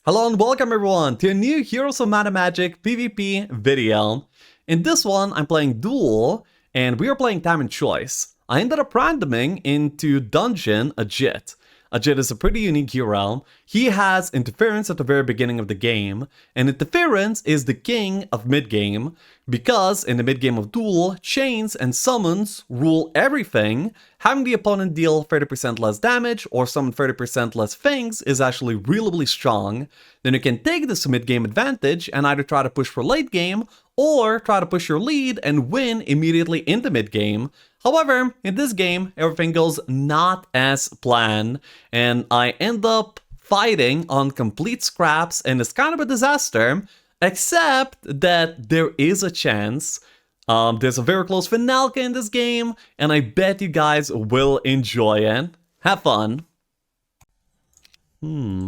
Hello and welcome everyone to a new Heroes of Mana Magic PvP video. In this one, I'm playing Duel, and we are playing Time and Choice. I ended up randoming into Dungeon Ajit. Ajit is a pretty unique hero. He has Interference at the very beginning of the game, and Interference is the king of mid-game, because in the mid-game of Duel, chains and summons rule everything. Having the opponent deal 30% less damage or summon 30% less things is actually really strong. Then you can take this mid-game advantage and either try to push for late game or try to push your lead and win immediately in the mid-game. However, in this game, everything goes not as planned, and I end up fighting on complete scraps, and it's kind of a disaster, except that there is a chance. There's a very close finalka in this game, and I bet you guys will enjoy it. Have fun.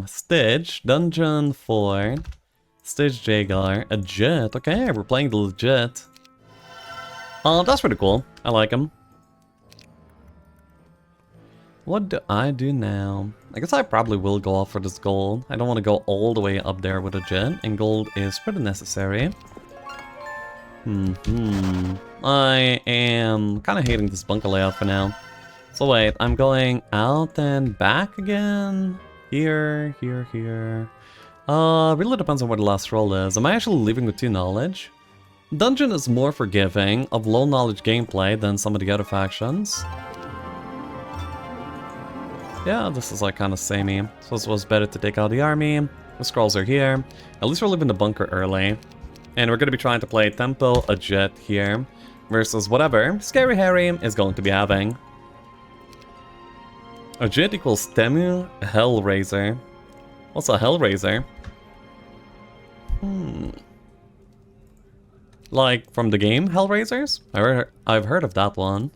Stitch, Dungeon 4, Stitch Jagar, a Jet. Okay, we're playing the legit. That's pretty cool. I like him. What do I do now? I guess I probably will go off for this gold. I don't want to go all the way up there with a jet, and gold is pretty necessary. I am kind of hating this bunker layout for now. So wait, I'm going out and back again? Here. Really depends on where the last roll is. Am I actually leaving with 2 knowledge? Dungeon is more forgiving of low knowledge gameplay than some of the other factions. Yeah, this is like kind of samey. So it was better to take out the army. The scrolls are here. At least we're leaving the bunker early. And we're going to be trying to play Tempo a Jet here versus whatever Scary Harry is going to be having. A Jet equals Temu Hellraiser. What's a Hellraiser? Like from the game Hellraisers? I've heard of that one.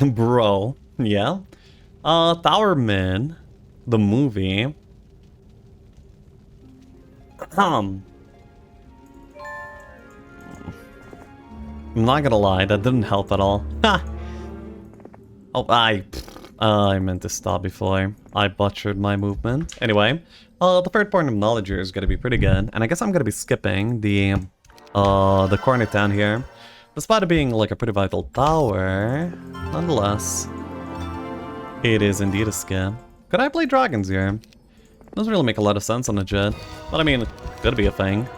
Bro, yeah. Towerman, the movie. I'm not gonna lie, that didn't help at all. Ha! Oh, I meant to stop before I butchered my movement. Anyway, the third point of knowledge here is gonna be pretty good, and I guess I'm gonna be skipping the corner town here. Despite it being like a pretty vital tower, nonetheless, it is indeed a skip. Could I play dragons here? Doesn't really make a lot of sense on a jet, but I mean, it could be a thing.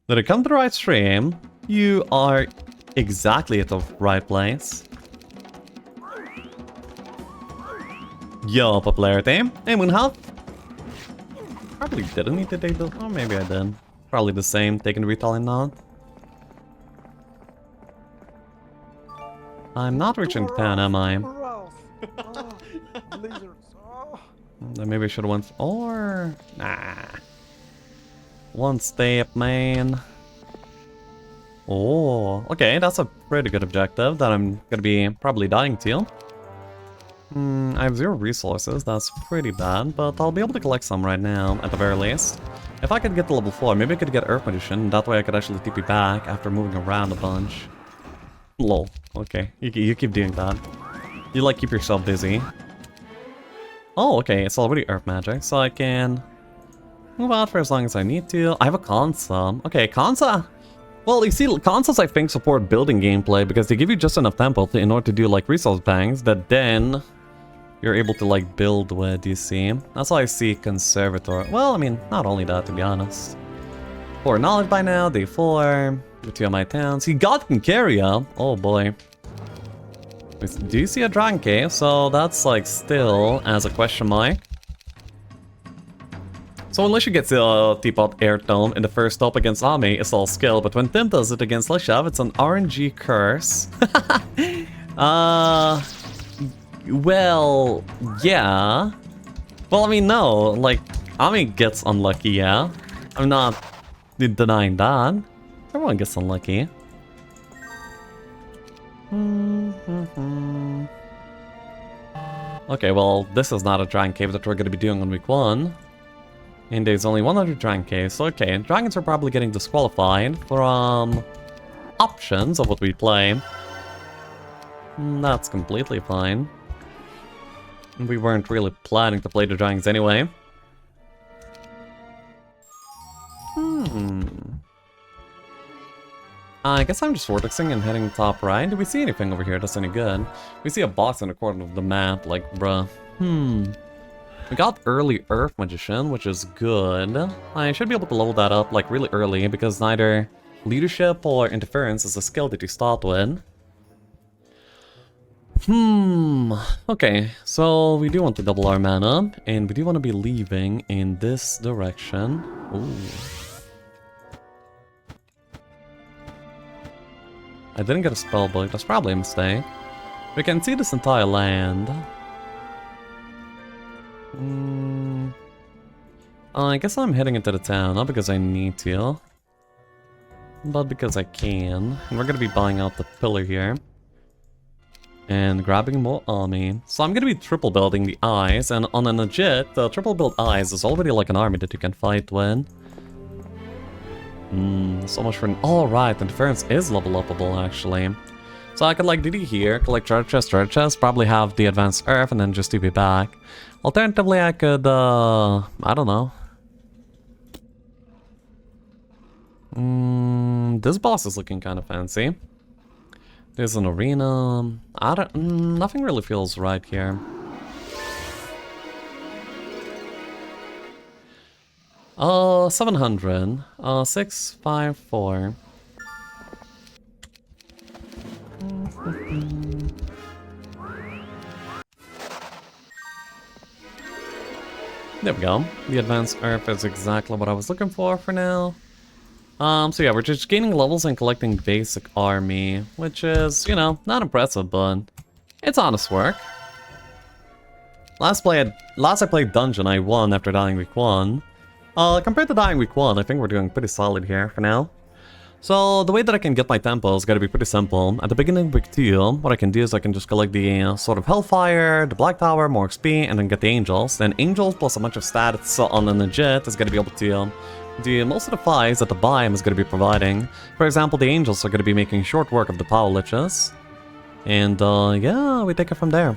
Did it come to the right stream? You are exactly at the right place. Yo, popularity. Hey, Moonhealth. Probably didn't need to take this. Oh, maybe I did. Probably the same, taking the retalling not. I'm not reaching town, am I? Then maybe I should have went. Or. Nah. One step, man. Oh, okay, that's a pretty good objective that I'm gonna be probably dying to. I have 0 resources, that's pretty bad, but I'll be able to collect some right now, at the very least. If I could get to level 4, maybe I could get Earth Magician, that way I could actually TP back after moving around a bunch. Lol, okay, you keep doing that. You like keep yourself busy. Oh, okay, it's already Earth Magic, so I can move out for as long as I need to. I have a Kansa. Okay, Kansa. Well, you see, Kansas I think support building gameplay because they give you just enough tempo in order to do like resource banks that then you're able to like build with, you see. That's why I see Conservator. Well, I mean, not only that, to be honest. 4 knowledge by now, day 4. With 2 of my towns. He got Concaria. Oh boy. Do you see a Dragon Cave? So that's like still as a question mark. So unless you get the Teapot Air Tome in the first top against Ame, it's all skill, but when Tim does it against Leshav, it's an RNG curse. Well, yeah. Well, I mean, no, like, Ame gets unlucky, yeah. I'm not denying that. Everyone gets unlucky. Okay, well, this is not a Dragon Cave that we're going to be doing on week 1. And there's only 100 dragon case. So okay, dragons are probably getting disqualified from options of what we play. That's completely fine. We weren't really planning to play the dragons anyway. I guess I'm just vortexing and heading top right. Do we see anything over here that's any good? We see a box in the corner of the map, like, bruh. We got early Earth Magician, which is good. I should be able to level that up, like, really early, because neither leadership or interference is a skill that you start with. Okay, so we do want to double our mana, and we do want to be leaving in this direction. Ooh. I didn't get a spell book, that's probably a mistake. We can see this entire land. I guess I'm heading into the town, not because I need to, but because I can. And we're gonna be buying out the pillar here. And grabbing more army. So I'm gonna be triple building the eyes, and on a legit, the triple build eyes is already like an army that you can fight with. So much for an... Alright, interference is level upable actually. So I could like DD here, collect treasure chest, probably have the advanced earth and then just TP back. Alternatively I could, I don't know. This boss is looking kind of fancy. There's an arena. I don't... nothing really feels right here. 700. 654. There we go. The advanced earth is exactly what I was looking for now. So yeah, we're just gaining levels and collecting basic army, which is, you know, not impressive, but it's honest work. Last I played Dungeon, I won after dying week 1. Compared to dying week 1, I think we're doing pretty solid here for now. So the way that I can get my tempo is gonna be pretty simple. At the beginning of week 2, what I can do is I can just collect the sort of Hellfire, the Black Tower, more XP, and then get the Angels. Then Angels plus a bunch of stats on a legit is gonna be able to do most of the fights that the biome is gonna be providing. For example, the Angels are gonna be making short work of the Power Liches. And yeah, we take it from there.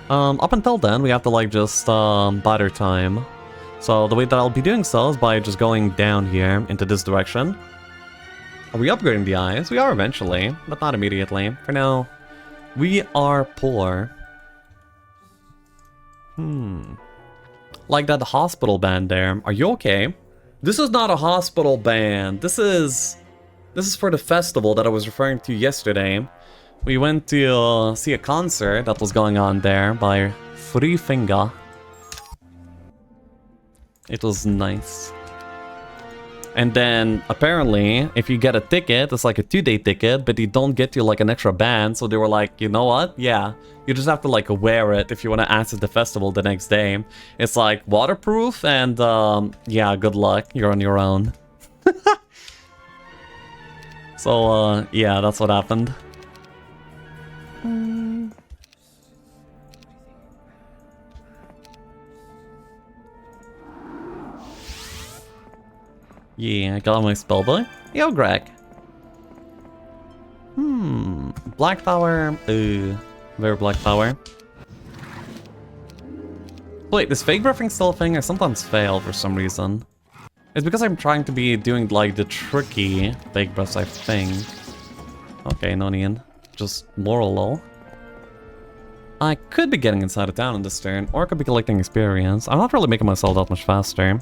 Up until then, we have to like just bide our time. So the way that I'll be doing so is by just going down here into this direction. Are we upgrading the eyes? We are eventually, but not immediately. For now, we are poor. Like that hospital band there. Are you okay? This is not a hospital band. This is for the festival that I was referring to yesterday. We went to see a concert that was going on there by Free Finger. It was nice. And then, apparently, if you get a ticket, it's like a 2-day ticket, but you don't get you like an extra band, so they were like, you know what? Yeah, you just have to like wear it if you want to access the festival the next day. It's like waterproof, and yeah, good luck, you're on your own. So, yeah, that's what happened. Yeah, I got my spellbook. Yo, Greg. Black Tower. Very Black Tower. Wait, this fake breathing still a thing? I sometimes fail for some reason. It's because I'm trying to be doing like the tricky fake breaths, I think. Okay, no need. Just moral lol. I could be getting inside of town in this turn, or I could be collecting experience. I'm not really making myself that much faster.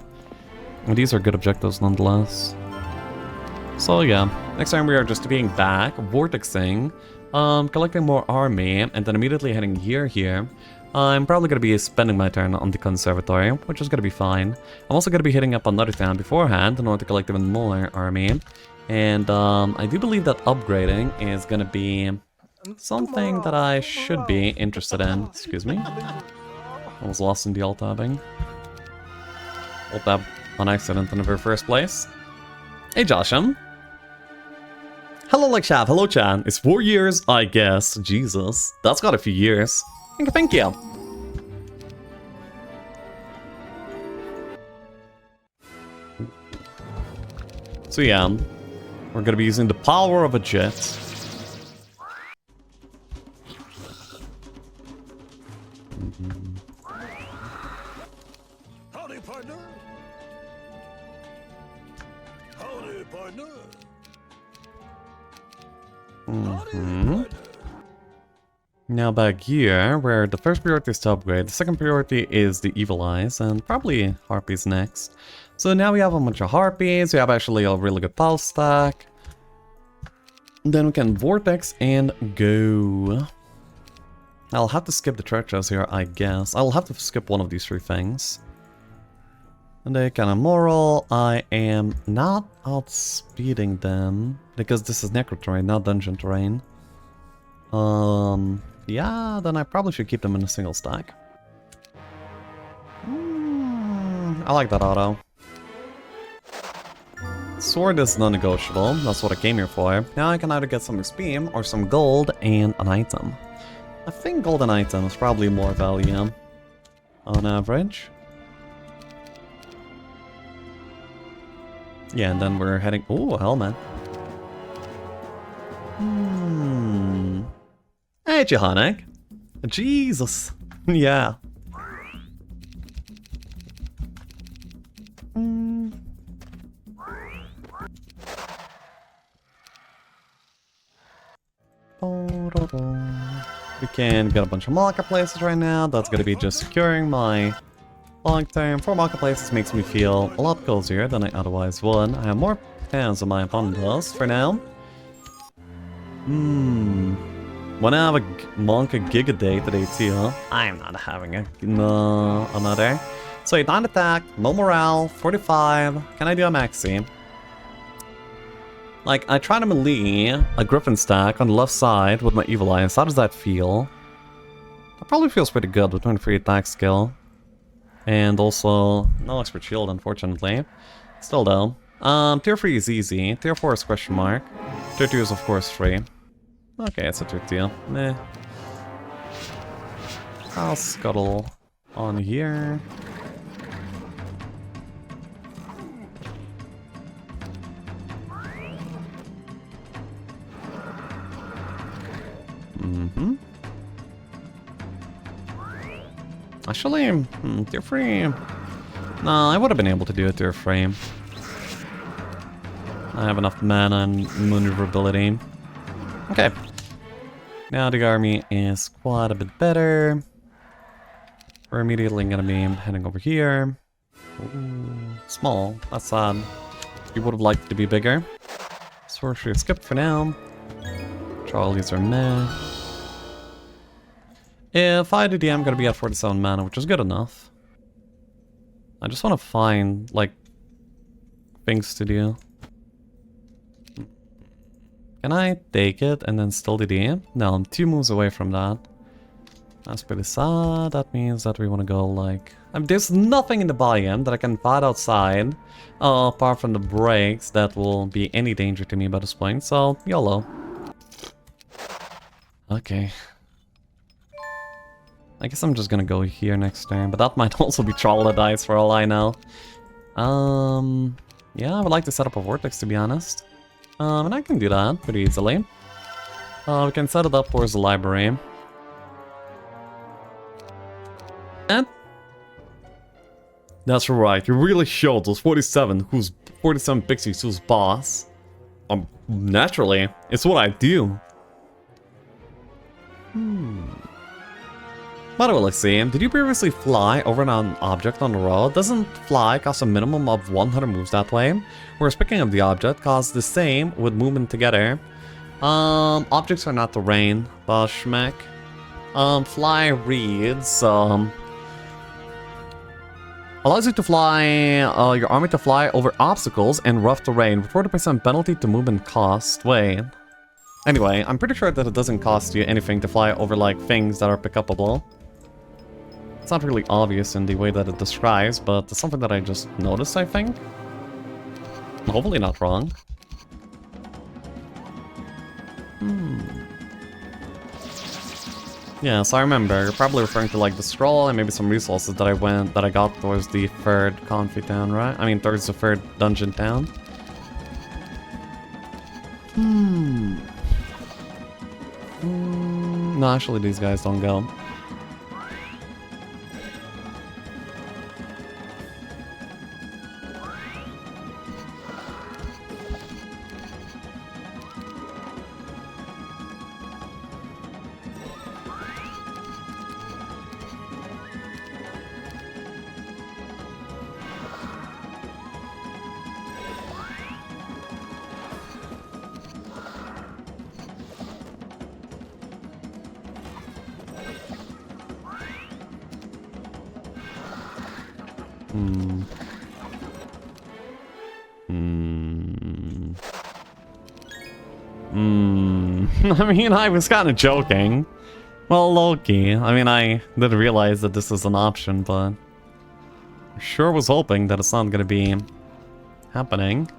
These are good objectives nonetheless. So yeah, next time we are just being back, vortexing, collecting more army, and then immediately heading here. I'm probably going to be spending my turn on the conservatory, which is going to be fine. I'm also going to be hitting up another town beforehand in order to collect even more army. And I do believe that upgrading is going to be something that I should be interested in. Excuse me. I was lost in the alt-tabbing. Alt-tab on accident in the very first place. Hey Josham. Hello Shav, hello Chan. It's 4 years, I guess. Jesus, that's got a few years. Thank you. So yeah, we're gonna be using the power of a jet. Howdy, partner. Howdy, partner. Now back here, where the first priority is to upgrade, the second priority is the Evil Eyes, and probably Harpies next. So now we have a bunch of Harpies, we have actually a really good pulse stack. Then we can Vortex and go. I'll have to skip the churches here, I guess. I'll have to skip one of these three things. And they kind of moral, I am not outspeeding them, because this is necro terrain, not dungeon terrain. Yeah, then I probably should keep them in a single stack. I like that auto. Sword is non-negotiable, that's what I came here for. Now I can either get some XP or some gold and an item. I think golden item is probably more value on average. Yeah, and then we're heading... Ooh, a helmet. Hey, Johannek. Jesus. Yeah. We can get a bunch of marketplaces right now. That's gonna be just securing my long term. 4 marketplaces makes me feel a lot cozier than I otherwise would. I have more hands than my opponent does for now. When I have a monk a giga day today too, huh? I'm not having another. So 9 attack, no morale, 45. Can I do a maxi? Like, I try to melee a Griffin stack on the left side with my Evil Eyes. How does that feel? That probably feels pretty good with 23 attack skill. And also, no expert shield, unfortunately. Still though. Tier 3 is easy. Tier 4 is question mark. Tier 2 is of course free. Okay, it's a tier 2. Meh. I'll scuttle on here. Actually, tier 3. No, I would have been able to do a tier 3. I have enough mana and maneuverability. Okay. Now the army is quite a bit better. We're immediately gonna be heading over here. Ooh, small. That's sad. We would have liked it to be bigger. Sorcery skip for now. Charlie's are meh. If I do the, I'm gonna be at 47 mana, which is good enough. I just want to find, like, things to do. Can I take it and then still do the? No, I'm 2 moves away from that. That's pretty sad. That means that we want to go, like... there's nothing in the biome that I can fight outside, apart from the breaks that will be any danger to me by this point, so YOLO. Okay. I guess I'm just gonna go here next turn, but that might also be Troglodytes for all I know. Yeah, I would like to set up a Vortex, to be honest. And I can do that pretty easily. We can set it up towards the library. And... that's right, you really showed those 47 pixies who's boss. Naturally, it's what I do. By the way, let's see, did you previously fly over an object on the road? Doesn't fly cost a minimum of 100 moves that way? Whereas picking up the object costs the same with movement together. Objects are not terrain, Bashmek. Fly reads, allows you to fly, your army to fly over obstacles and rough terrain with 40% penalty to movement cost. Wait. Anyway, I'm pretty sure that it doesn't cost you anything to fly over, like, things that are pick-upable. It's not really obvious in the way that it describes, but it's something that I just noticed, I think. Hopefully not wrong. Yeah, so I remember, you're probably referring to like the scroll and maybe some resources that I got towards the third Confi town, right? I mean, towards the third dungeon town. No, actually these guys don't go. I mean, I was kind of joking. Well, Loki. I mean, I did realize that this is an option, but sure was hoping that it's not gonna be happening.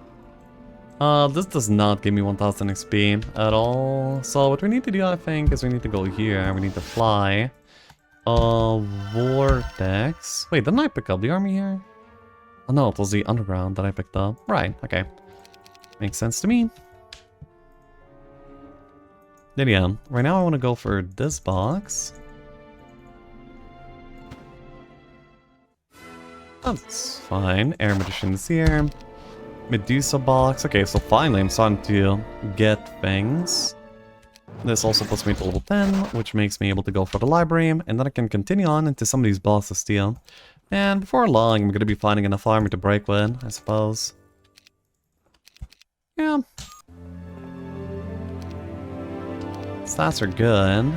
This does not give me 1000 XP at all. So what we need to do, I think, is we need to go here. We need to fly. Vortex. Wait, didn't I pick up the army here? Oh no, it was the underground that I picked up. Right, okay. Makes sense to me. Then yeah, right now I want to go for this box. That's fine. Air Magician's here. Medusa box. Okay, so finally I'm starting to get things. This also puts me to level 10, which makes me able to go for the library, and then I can continue on into some of these bosses still. And before long, I'm going to be finding enough armor to break with, I suppose. Yeah. Stats are good.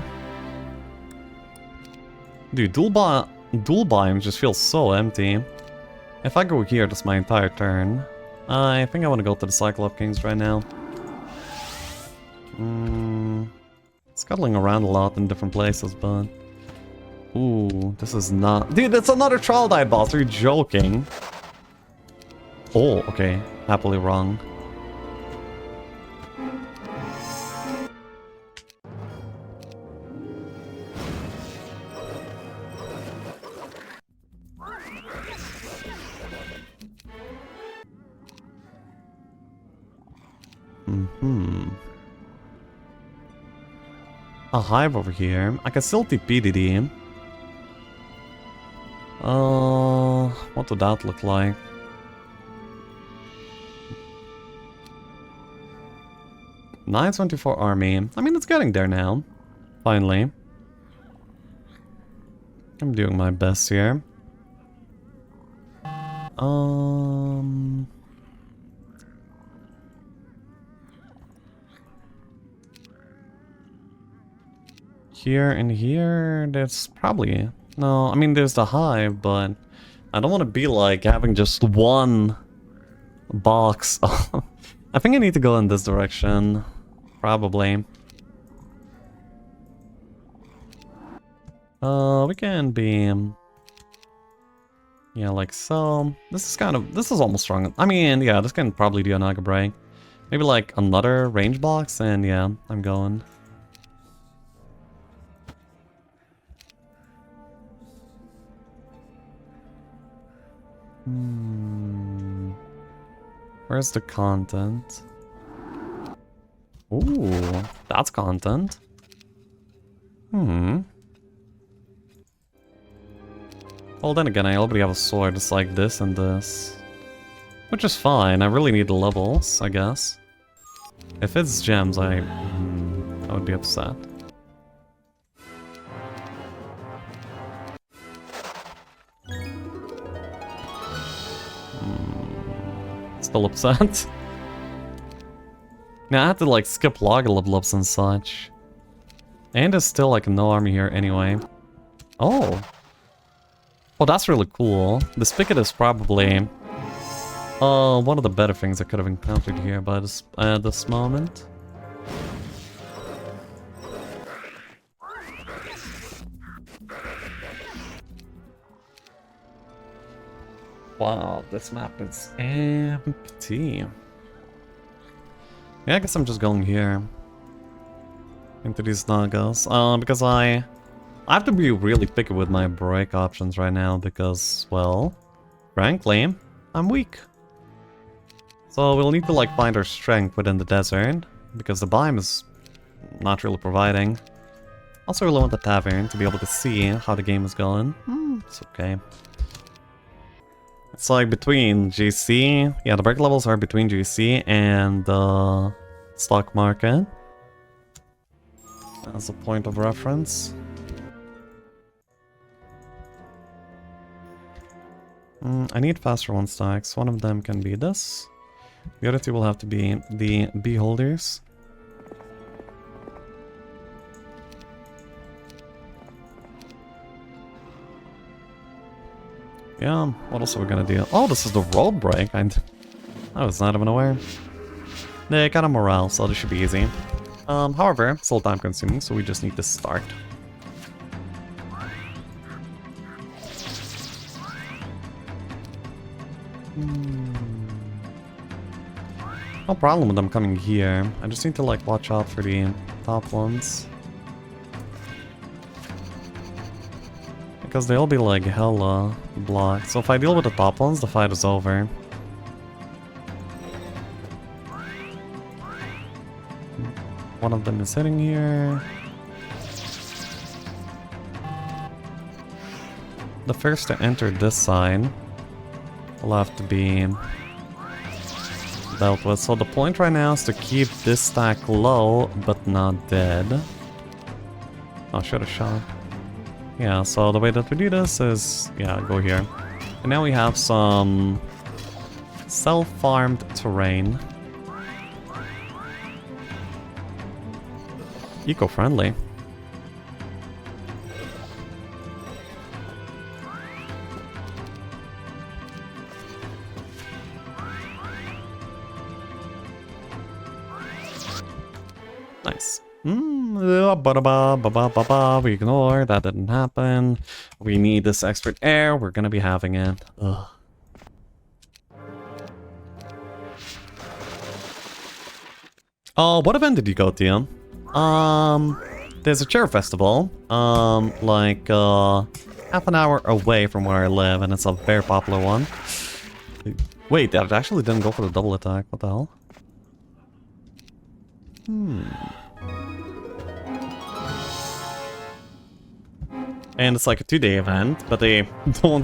Dude, dual biomes just feels so empty. If I go here, that's my entire turn. I think I want to go to the Cyclops Kings right now. Scuttling around a lot in different places, but... Ooh, this is not... Dude, that's another Troglodyte boss, are you joking? Oh, okay. Happily wrong. A hive over here. I can still TP DD. What would that look like? (924) army. I mean, it's getting there now. Finally. I'm doing my best here. Here and here, there's probably... No, I mean, there's the hive, but... I don't want to be like having just one box. I think I need to go in this direction. Probably. We can be... Yeah, like so. This is kind of... This is almost strong. I mean, yeah, this can probably do a Naga break. Maybe like another range box, and yeah, I'm going. Where's the content? Ooh, that's content. Well, then again, I already have a sword just like this and this. Which is fine, I really need the levels, I guess. If it's gems, I would be upset. Still upset. Now I have to like skip log level ups and such. And there's still like no army here anyway. Oh. Well, that's really cool. The spigot is probably one of the better things I could have encountered here by this this moment. Wow, this map is empty. Yeah, I guess I'm just going here. Into these Nagas. Because I I have to be really picky with my break options right now because, well, frankly, I'm weak. So we'll need to like find our strength within the desert because the biome is not really providing. Also really want the tavern to be able to see how the game is going. It's okay. It's like between GC, yeah, the break levels are between GC and the stock market. As a point of reference. I need faster one stacks. One of them can be this. The other two will have to be the beholders. Yeah, what else are we gonna do? Oh, this is the road break. I was not even aware. They got a morale, so this should be easy. However, still time consuming, so we just need to start. No problem with them coming here. I just need to like watch out for the top ones. Because they'll be like hella blocked. So if I deal with the top ones, the fight is over. One of them is sitting here. The first to enter this side will have to be dealt with. So the point right now is to keep this stack low, but not dead. Oh, should have shot. Yeah, so the way that we do this is, yeah, go here. And now we have some self-farmed terrain. Eco-friendly. Nice. We ignore, that didn't happen. We need this expert air, we're gonna be having it. Ugh. What event did you go to? There's a chair festival, like, half an hour away from where I live, and it's a very popular one. Wait, that actually didn't go for the double attack, what the hell? And it's like a 2-day event, but they don't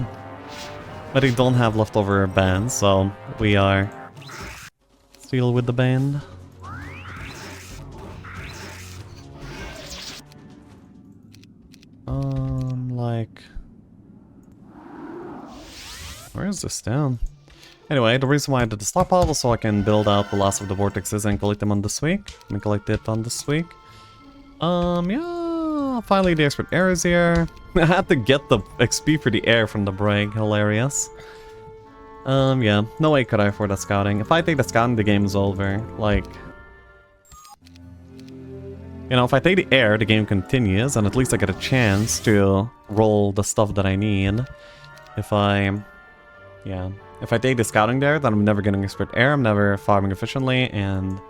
have leftover bands, so we are still with the band. Like, where is this down? Anyway, the reason why I did the stockpile was so I can build out the last of the vortexes and collect them on this week. And collect it on this week. Yeah, finally the expert air is here. I had to get the XP for the air from the break, hilarious. Yeah, no way could I afford that scouting. If I take the scouting, the game is over. Like, you know, if I take the air, the game continues, and at least I get a chance to roll the stuff that I need. If I take the scouting there, then I'm never getting expert air, I'm never farming efficiently, and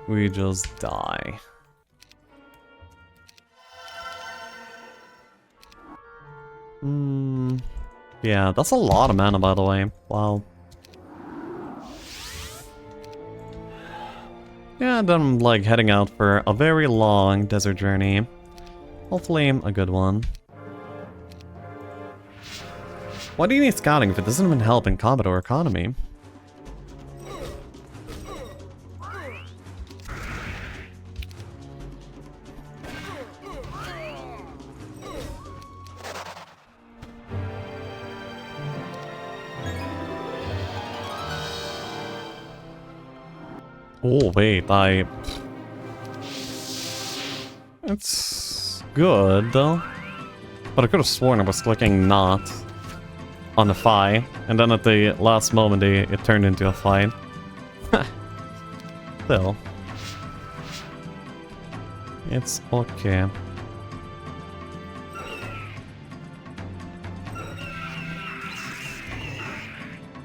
we just die. Yeah, that's a lot of mana, by the way. Wow. Yeah, then I'm like heading out for a very long desert journey. Hopefully a good one. Why do you need scouting if it doesn't even help in combat or economy? Oh wait, it's good, but I could have sworn I was clicking not on the fight, and then at the last moment it turned into a fight. Still. It's okay.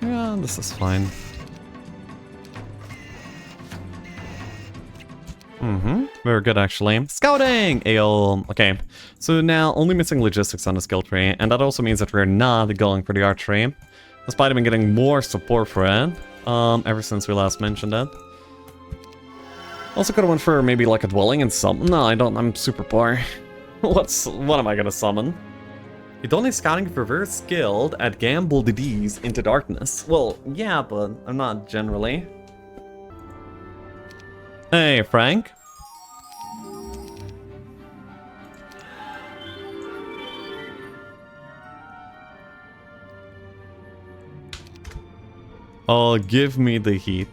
Yeah, this is fine. Very good, actually. Scouting! Ayo. Okay, so now only missing logistics on the skill tree, and that also means that we're not going for the archery, despite even getting more support for it, ever since we last mentioned it. Also could've went for maybe like a dwelling and something. No, I don't. I'm super poor. What am I gonna summon? You're only scouting if you're very skilled at gamble disease into darkness. Well, yeah, but I'm not generally. Hey, Frank. Oh, give me the heat.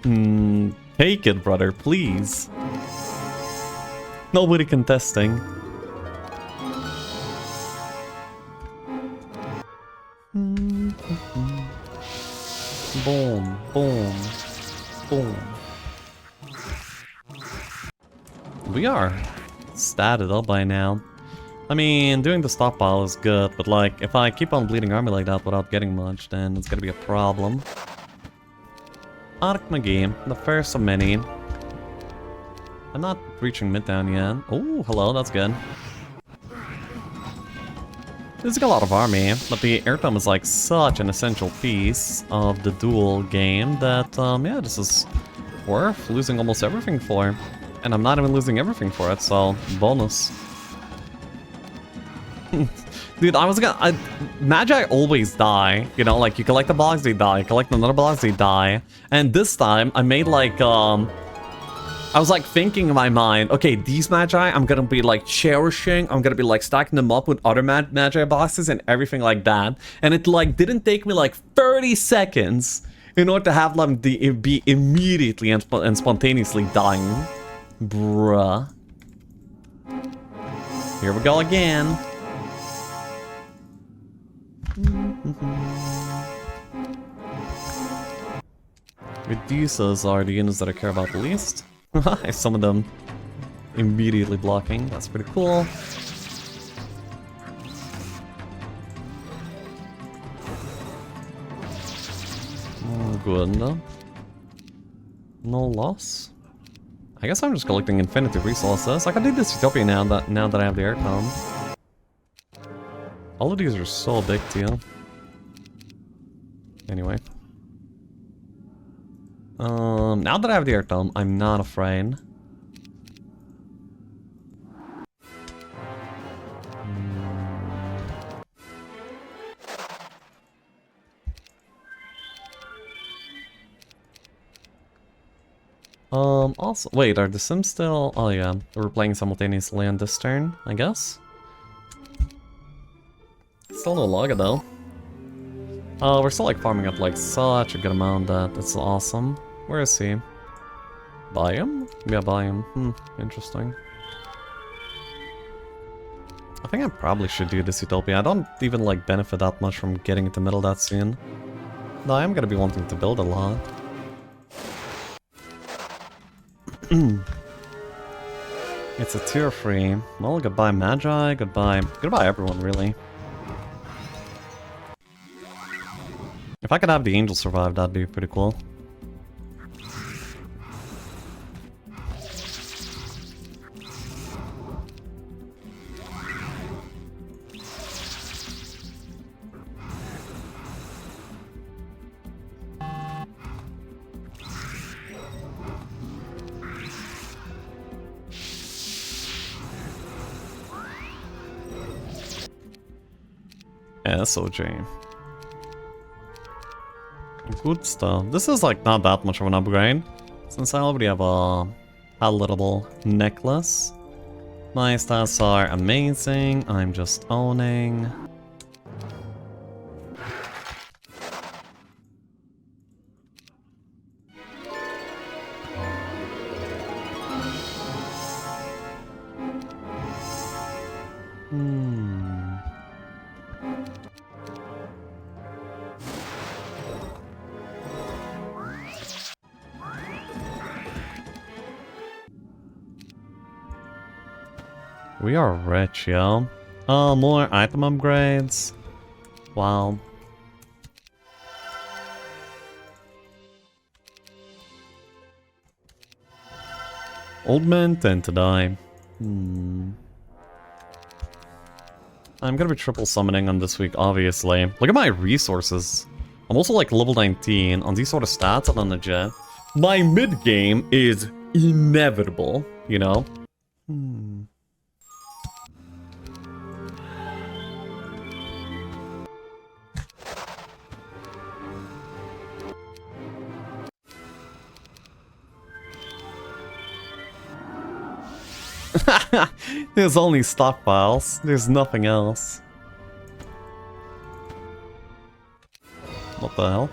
Take it, brother, please. Nobody contesting. Boom, boom, boom. We are statted up by now. I mean, doing the stockpile is good, but like, if I keep on bleeding army like that without getting much, then it's gonna be a problem. Arc McGee, the first of many. I'm not reaching Midtown yet. Oh, hello, that's good. There's like a lot of army, but the airtime is like such an essential piece of the duel game that, yeah, this is worth losing almost everything for. And I'm not even losing everything for it, so bonus. Dude, Magi always die, you know, like you collect the blocks, they die, collect another blocks, they die. And this time, I made like, I was like thinking in my mind, okay, these Magi, I'm gonna be like cherishing, I'm gonna be like stacking them up with other Magi boxes and everything like that. And it like didn't take me like 30 seconds in order to have them be immediately and spontaneously dying. Bruh. Here we go again. Medusas are the units that I care about the least. I summoned them immediately blocking. That's pretty cool. Good. No loss. I guess I'm just collecting infinity resources. I can do this Utopia now that I have the aircom. All of these are so big too. Anyway. Now that I have the aircom, I'm not afraid. Also, wait, are the Sims still? Oh yeah, we're playing simultaneously on this turn, I guess. Still no logger though. We're still like farming up like such a good amount that it's awesome. Where is he? Biome? Yeah, biome. Interesting. I think I probably should do this Utopia. I don't even like benefit that much from getting into middle that soon. No, I am gonna be wanting to build a lot. It's a tier 3. Well, goodbye Magi, goodbye everyone really. If I could have the angel survive, that'd be pretty cool. SOJ. Good stuff. This is like not that much of an upgrade, since I already have a palatable necklace. My stats are amazing. I'm just owning. We are rich, yo. Oh, more item upgrades. Wow. Old men tend to die. I'm gonna be triple summoning on this week, obviously. Look at my resources. I'm also like level 19 on these sort of stats and on the jet. My mid game is inevitable, you know? There's only stockpiles. There's nothing else. What the hell?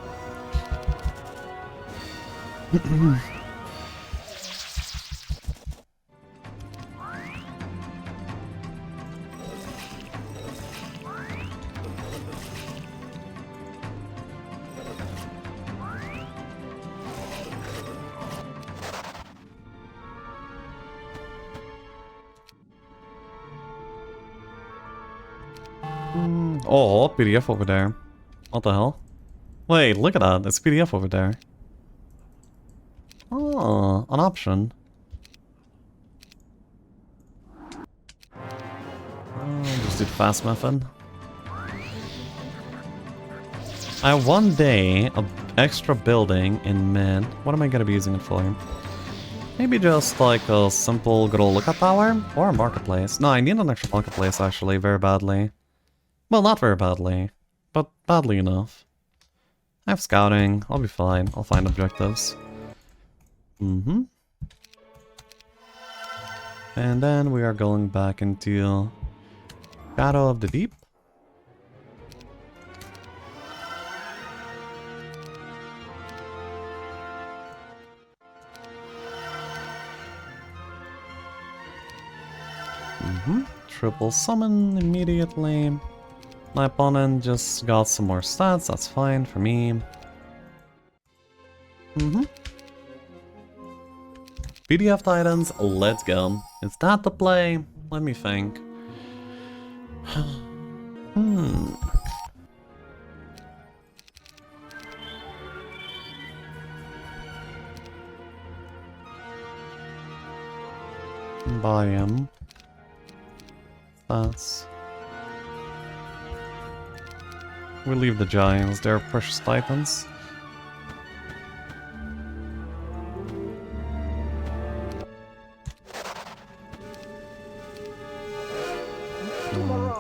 Oh, PDF over there. What the hell? Wait, look at that. It's PDF over there. Oh, an option. Just do the fast method. I have 1 day of extra building in mid. What am I gonna be using it for? Maybe just like a simple good old lookout tower? Or a marketplace. No, I need an extra marketplace actually, very badly. Well, not very badly, but badly enough. I have scouting, I'll be fine, I'll find objectives. And then we are going back into Shadow of the Deep. Triple summon immediately. My opponent just got some more stats, that's fine for me. PDF Titans, let's go. Is that the play? Let me think. Buy him. That's... We leave the giants, they're precious titans.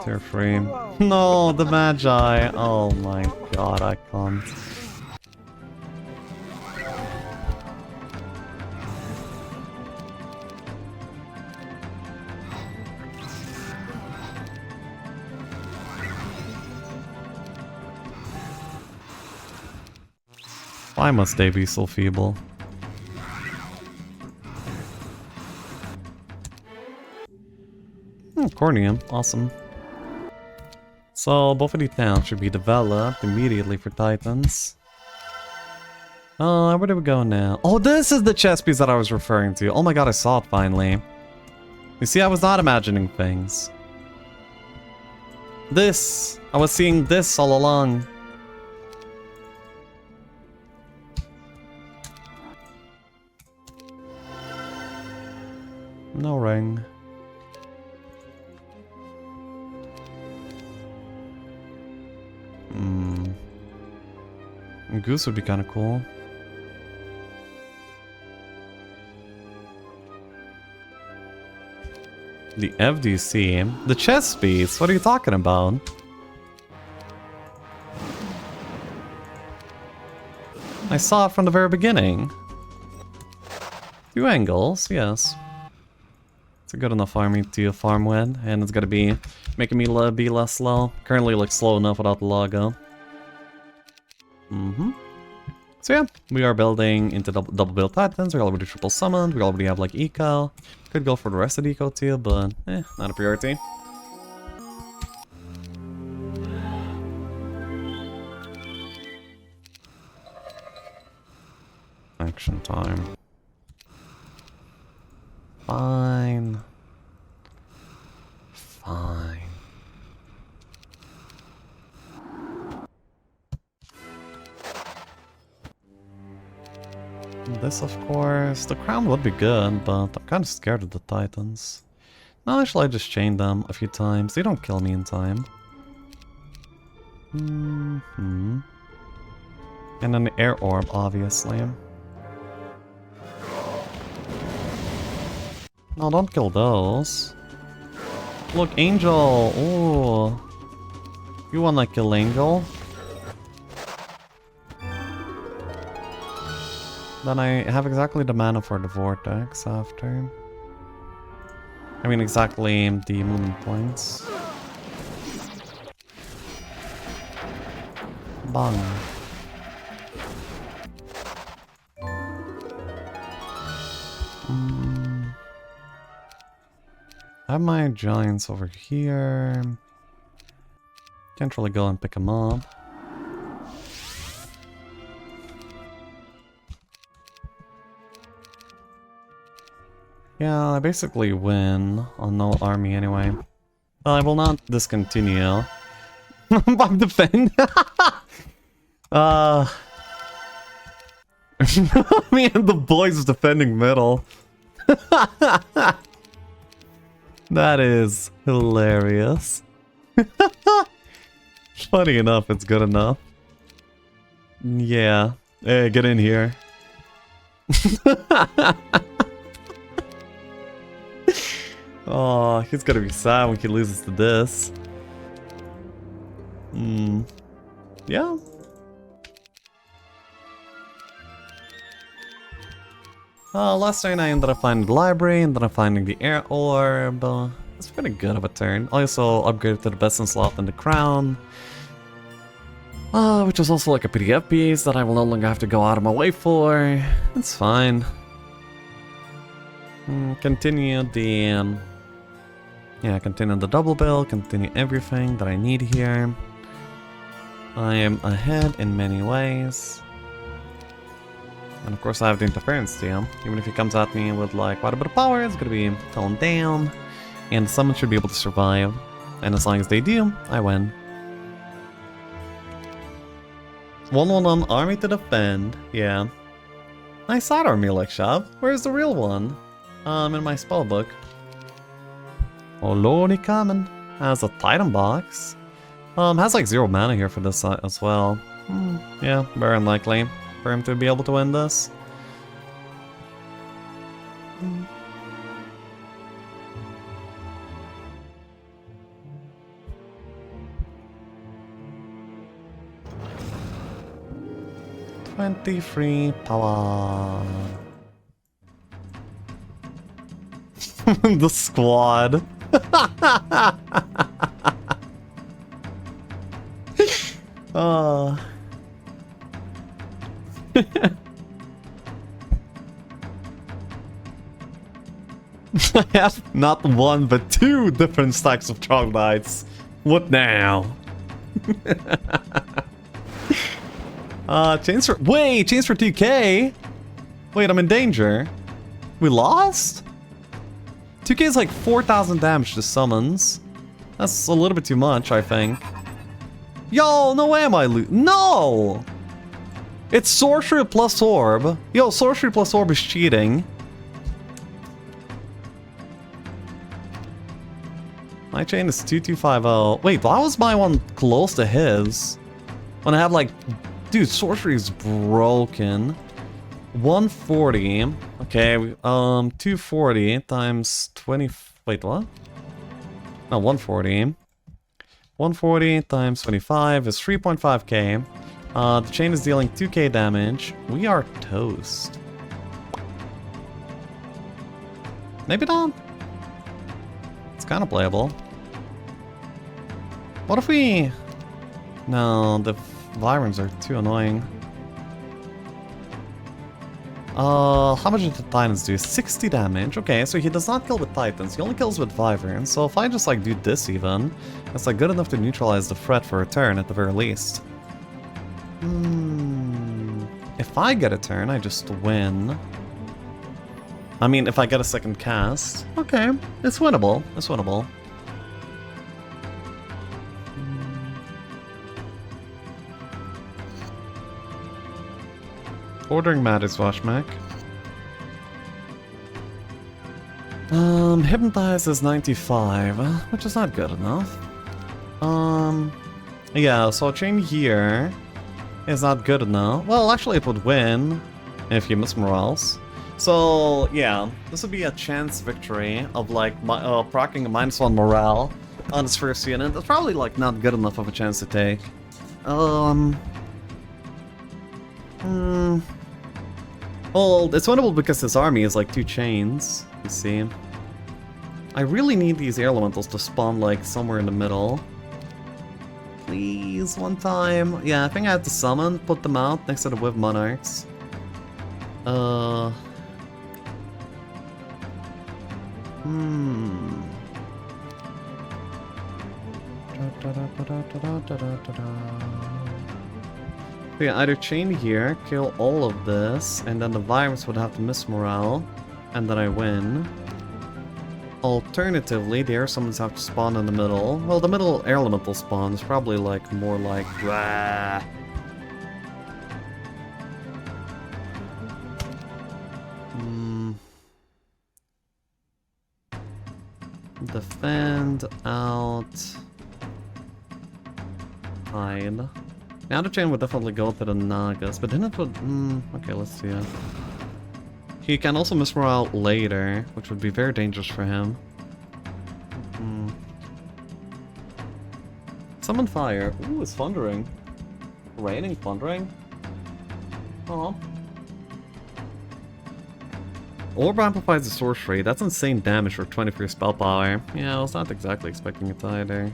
Tier 3. No, the Magi! Oh my god, I can't. Why must they be so feeble? Cornium, awesome. So both of these towns should be developed immediately for Titans. Where do we go now? Oh, this is the chess piece that I was referring to. Oh my god, I saw it finally. You see, I was not imagining things. This! I was seeing this all along. No ring. Goose would be kind of cool. The FDC? The chess piece? What are you talking about? I saw it from the very beginning. 2 angles, yes. It's a good enough army to farm with, and it's gonna be making me be less slow. Currently looks slow enough without the logo. So yeah, we are building into double build titans, we're already triple summoned, we already have like eco. Could go for the rest of the eco too, but not a priority. Action time. Fine. Fine. This, of course. The crown would be good, but I'm kind of scared of the titans. No, actually, I just chained them a few times. They don't kill me in time. And then the air orb, obviously. No, don't kill those. Look, Angel! Ooh. You wanna kill Angel? Then I have exactly the mana for the Vortex after. I mean, exactly the movement points. Bang. I have my giants over here. Can't really go and pick them up. Yeah, I basically win on no army anyway. Well, I will not discontinue. I'm defending. Me and the boys defending middle. That is hilarious. Funny enough, it's good enough. Yeah. Hey, get in here. Oh, he's gonna be sad when he loses to this. Yeah. Last turn I ended up finding the library, and then I'm finding the air orb. It's pretty good of a turn. Also upgraded to the best in slot in the crown. Which is also like a PDF piece that I will no longer have to go out of my way for. It's fine. Continue the... yeah, continue the double bill, continue everything that I need here. I am ahead in many ways. And of course I have the interference to him. Even if he comes at me with like quite a bit of power, it's gonna be toned down. And the summon should be able to survive. And as long as they do, I win. 1-1 army to defend, yeah. Nice side army, Shav. Where's the real one? In my spellbook. Oh lordy, coming. Has a Titan box. Has like 0 mana here for this as well. Yeah, very unlikely for him to be able to win this. $23 power. The squad. Oh. I have not one but 2 different stacks of troglodytes. What now? Chains for... Wait, chains for 2k? Wait, I'm in danger. We lost? 2k is like 4,000 damage to summons. That's a little bit too much, I think. Yo, no way am I No! It's sorcery plus orb. Yo, sorcery plus orb is cheating. My chain is 2250. Wait, why was my one close to his? When I have like... Dude, sorcery is broken. 140. Okay, 240 times 20... Wait, what? No, 140. 140 times 25 is 3.5k. The chain is dealing 2k damage. We are toast. Maybe not. It's kind of playable. What if we... No, the Vyrons are too annoying. How much did the Titans do? 60 damage. Okay, so he does not kill with Titans. He only kills with Wyverns. So if I just like do this even, it's like good enough to neutralize the threat for a turn at the very least. If I get a turn, I just win. I mean, if I get a second cast, okay, it's winnable. It's winnable. Ordering matters, Washmack. Hypnotize is 95, which is not good enough. Yeah, so a chain here is not good enough. Well, actually it would win if you miss morals. So, yeah, this would be a chance victory of, like, proccing a -1 morale on this first unit. That's probably, like, not good enough of a chance to take. Well, it's winnable because this army is, like, 2 chains, you see. I really need these air elementals to spawn, like, somewhere in the middle. Please, one time. Yeah, I think I have to summon, put them out next to the With Monarchs. Yeah, either chain here, kill all of this, and then the virus would have to miss morale, and then I win. Alternatively, the air summons have to spawn in the middle. Well, the middle air elemental spawn is probably like more like rah. Defend out. Hide. The outer chain would definitely go to the Nagas, but then it would. Okay, let's see it. He can also miss morale later, which would be very dangerous for him. Summon fire. Ooh, it's thundering. Raining, thundering. Oh. Orb amplifies the sorcery. That's insane damage for 23 spell power. Yeah, I was not exactly expecting it either.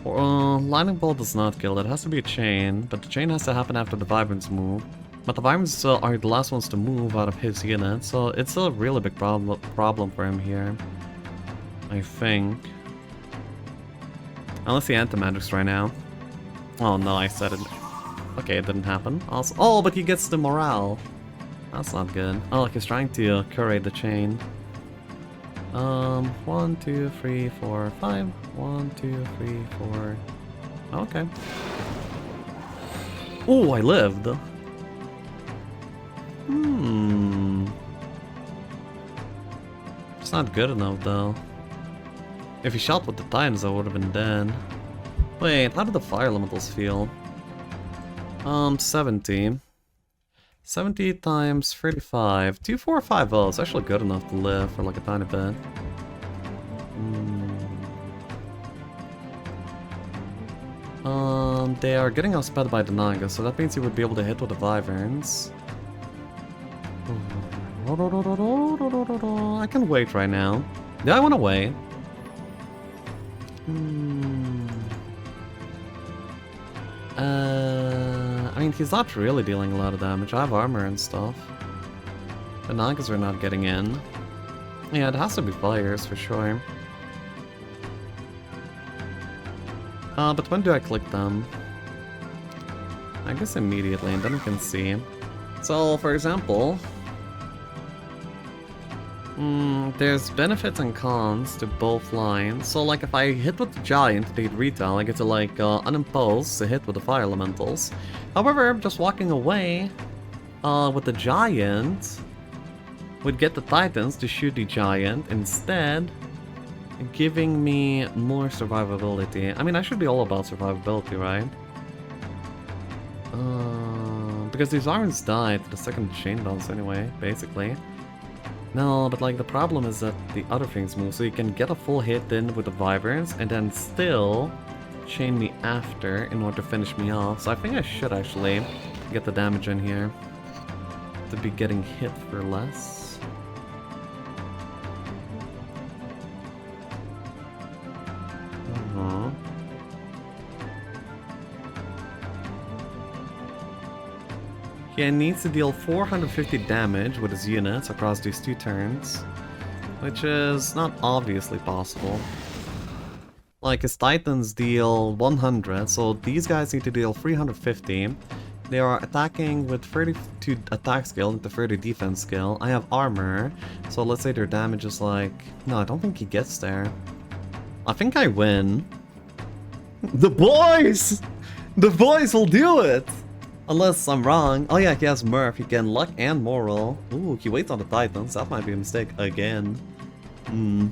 Lightning bolt does not kill. It has to be a chain, but the chain has to happen after the vibrants move. But the vibrants are the last ones to move out of his unit, so it's a really big problem for him here. I think. Unless he anti-magics right now. Oh no, I said it. Okay, it didn't happen. Also, oh, but he gets the morale. That's not good. Oh, look, he's trying to curate the chain. 1, 2, 3, 4, 5. 1, 2, 3, 4. Okay. Oh, I lived. It's not good enough though. If he shot with the Titans, I would have been dead. Wait, how did the fire elementals feel? 70. 70 times 35. 2450 is actually good enough to live for like a tiny bit. They are getting outsped by the Naga, so that means he would be able to hit with the Wyverns. I can wait right now. Yeah, I want to wait. I mean, he's not really dealing a lot of damage. I have armor and stuff. The Nagas are not getting in. Yeah, it has to be fires for sure. But when do I click them? I guess immediately, and then we can see. So, for example, there's benefits and cons to both lines. So, like, if I hit with the Giant to get retail, I get to, like, unimpose to hit with the Fire Elementals. However, just walking away with the Giant would get the Titans to shoot the Giant instead, giving me more survivability. I mean, I should be all about survivability, right? Because these Irons died to the second chain bounce anyway, basically. No, but like the problem is that the other things move, so you can get a full hit in with the Wyverns and then still chain me after in order to finish me off. So I think I should actually get the damage in here to be getting hit for less. He needs to deal 450 damage with his units across these 2 turns, which is not obviously possible. Like, his Titans deal 100, so these guys need to deal 350. They are attacking with 32 attack skill into 30 defense skill. I have armor, so let's say their damage is like... No, I don't think he gets there. I think I win. The boys! The boys will do it! Unless I'm wrong. Oh yeah, he has Murph. He can luck and moral. Ooh, he waits on the Titans. That might be a mistake again. Hmm.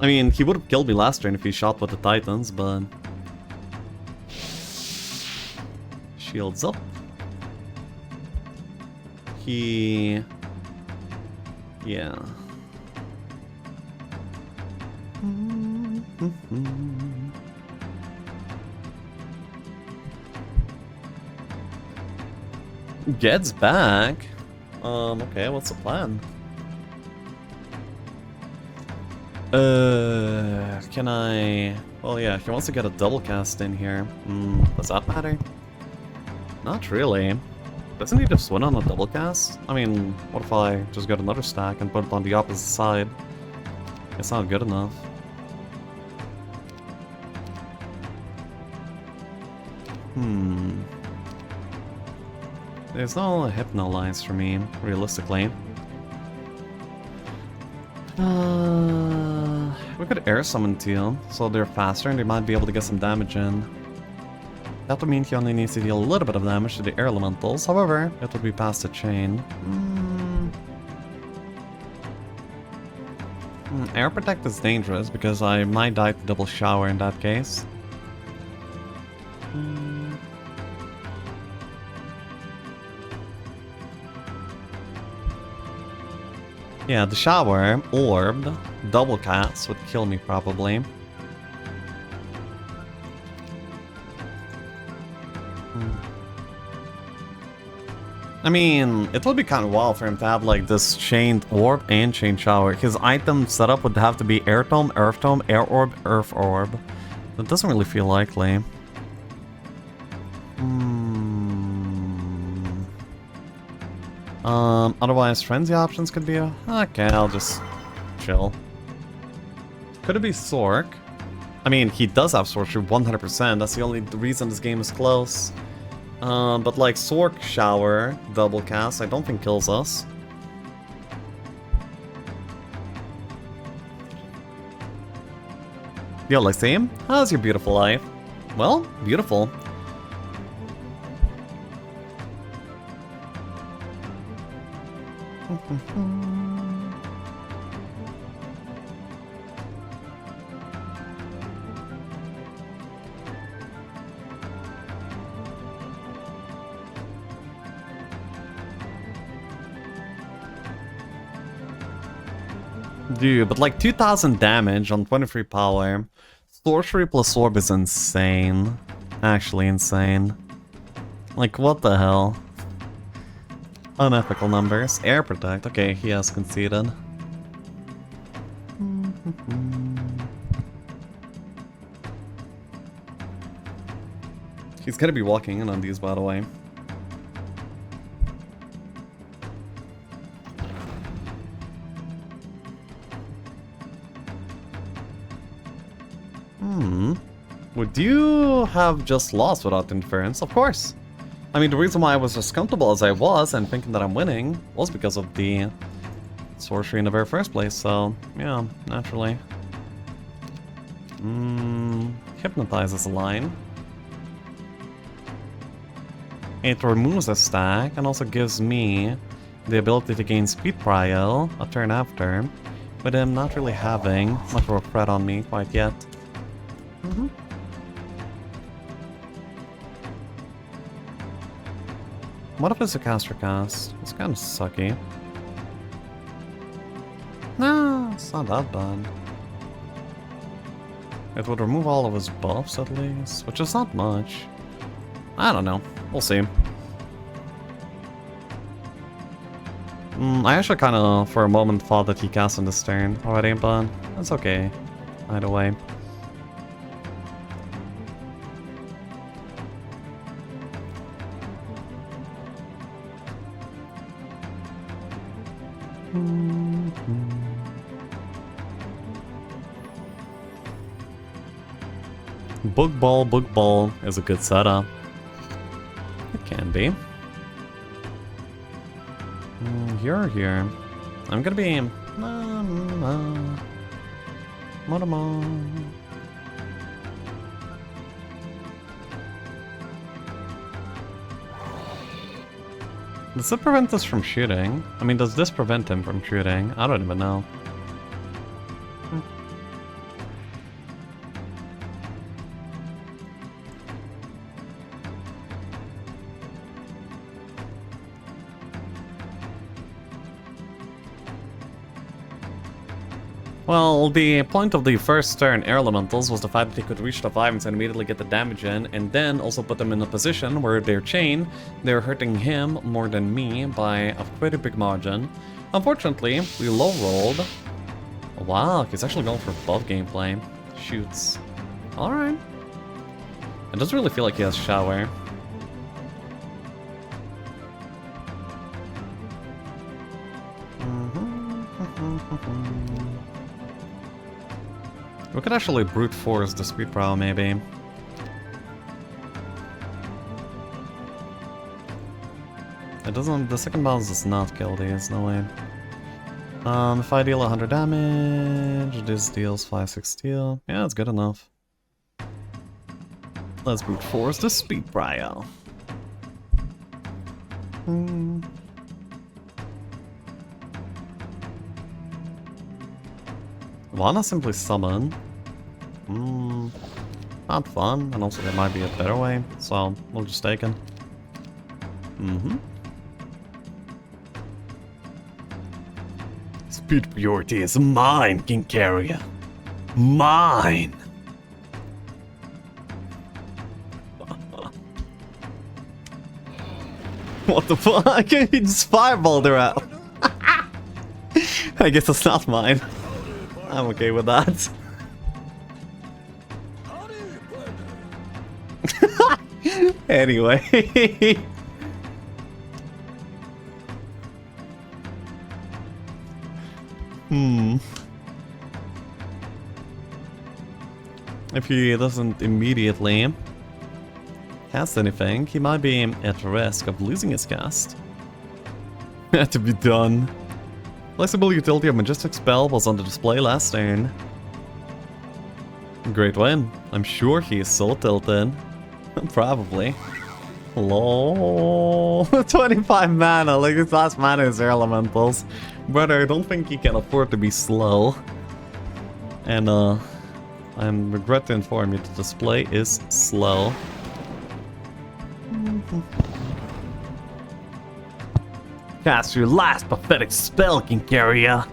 I mean, he would have killed me last turn if he shot with the Titans, but... Shields up. He... Yeah. Gets back? Okay, what's the plan? Can I... Well, yeah, he wants to get a double cast in here. Does that matter? Not really. Doesn't he just win on a double cast? I mean, what if I just get another stack and put it on the opposite side? It's not good enough. There's no Hypno lines for me, realistically. We could air summon Teal, so they're faster and they might be able to get some damage in. That would mean he only needs to deal a little bit of damage to the air elementals, however, it would be past the chain. Air Protect is dangerous because I might die to double shower in that case. Yeah, the shower, orbed, double cast would kill me probably. I mean, it would be kind of wild for him to have like this chained orb and chained shower. His item setup would have to be air tome, earth tome, air orb, earth orb. That doesn't really feel likely. Otherwise, frenzy options could be a... Okay, I'll just chill. Could it be Sork? I mean, he does have sorcery 100%. That's the only reason this game is close. But like Sork Shower, double cast, I don't think kills us. Yo, Lyceum, how's your beautiful life? Well, beautiful. Dude, but like 2000 damage on 23 power. Sorcery plus orb is insane. Actually insane. Like, what the hell? Unethical numbers. Air Protect. Okay, he has conceded. He's gonna be walking in on these, by the way. Would you have just lost without interference? Of course. I mean, the reason why I was as comfortable as I was and thinking that I'm winning was because of the sorcery in the very first place, so yeah, naturally. Hypnotize is a line. It removes a stack and also gives me the ability to gain speed prio a turn after, with him not really having much of a threat on me quite yet. What if it's a caster cast? It's kind of sucky. No, it's not that bad. It would remove all of his buffs at least, which is not much. I don't know. We'll see. I actually kind of, for a moment, thought that he cast on this turn already, but that's okay. Either way. Book ball is a good setup. It can be. You're here. I'm gonna be... Does it prevent us from shooting? I mean, does this prevent him from shooting? I don't even know. Well, the point of the first turn air elementals was the fact that they could reach the vibes and immediately get the damage in, and then also put them in a position where they're chained, they're hurting him more than me by a pretty big margin. Unfortunately, we low rolled. Wow, he's actually going for buff gameplay. Shoots. Alright. It doesn't really feel like he has shower. We could actually brute force the speed prow, maybe. It doesn't. The second bounce does not kill these, no way. If I deal 100 damage, this deals 5-6 steel. Yeah, it's good enough. Let's brute force the speed prow. Wanna simply summon? Not fun, and also there might be a better way, so we'll just take it. Speed priority is mine, King Carrier. Mine! What the fuck? He just fireballed her out. I guess it's not mine. I'm okay with that. Anyway. If he doesn't immediately cast anything, he might be at risk of losing his cast. Had to be done. Flexible utility of Majestic Spell was on the display last turn. Great win. I'm sure he is so tilted. Probably. Lol. 25 mana, like his last mana is air elementals. Brother, I don't think he can afford to be slow. And I'm regret to inform you the display is slow. Cast your last pathetic spell, King Carrier.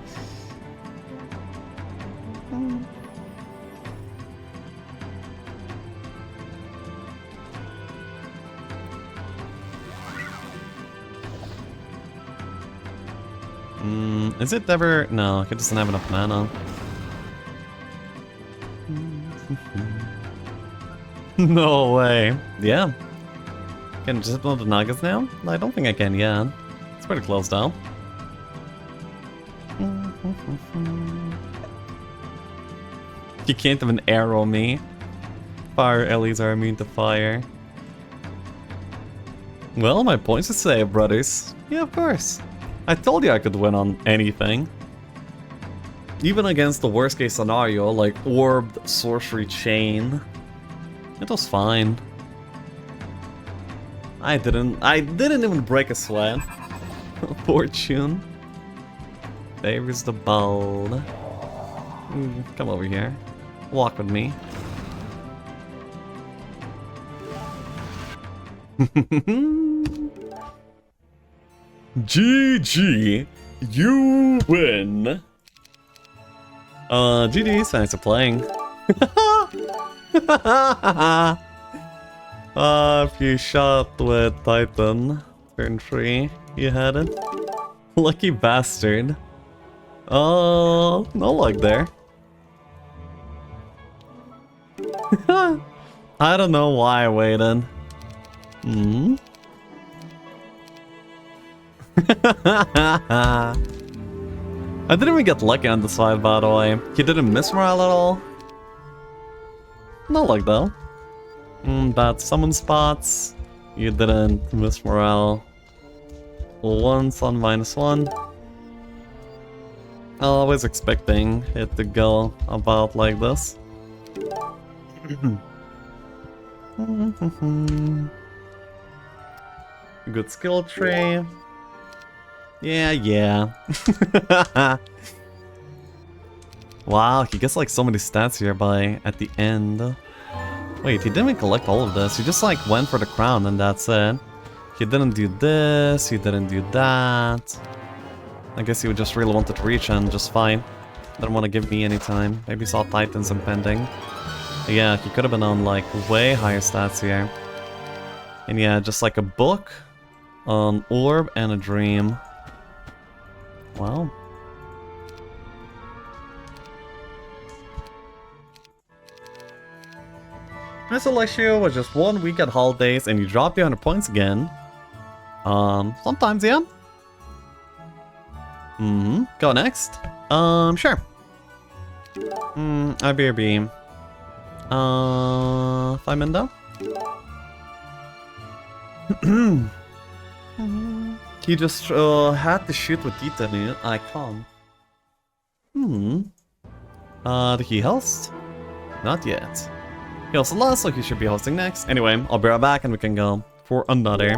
Is it ever? No, it doesn't have enough mana. No way. Yeah. Can I just upload the nuggets now? I don't think I can yet. It's pretty close though. You can't even arrow me. Fire Ellies are immune to fire. Well, my points are saved, brothers. Yeah, of course. I told you I could win on anything. Even against the worst case scenario, like Orbed Sorcery Chain. It was fine. I didn't even break a sweat. Fortune. Favors the bold. Come over here. Walk with me. GG, you win. GG, thanks for playing. If you shot with Titan, turn 3, you had it. Lucky bastard. Oh, no luck there. I don't know why I waited. I didn't even get lucky on the side, by the way. He didn't miss morale at all. Not like that. Bad summon spots. You didn't miss morale. Once on -1. I was expecting it to go about like this. Good skill tree. Yeah. Wow, he gets like so many stats here by at the end. Wait, he didn't even collect all of this. He just like went for the crown and that's it. He didn't do this, he didn't do that. I guess he would just really wanted to reach and just fine. Didn't want to give me any time. Maybe saw Titans impending. Yeah, he could have been on like way higher stats here. And yeah, just like a book, an orb, and a dream. Wow. Miss Alessio was just 1 week at holidays and you dropped the 100 points again. Sometimes, yeah. Go next. Sure. IBRB. 5 Mindo? He just had to shoot with Titani. I can't. Did he host? Not yet. He also lost, so he should be hosting next. Anyway, I'll be right back and we can go for another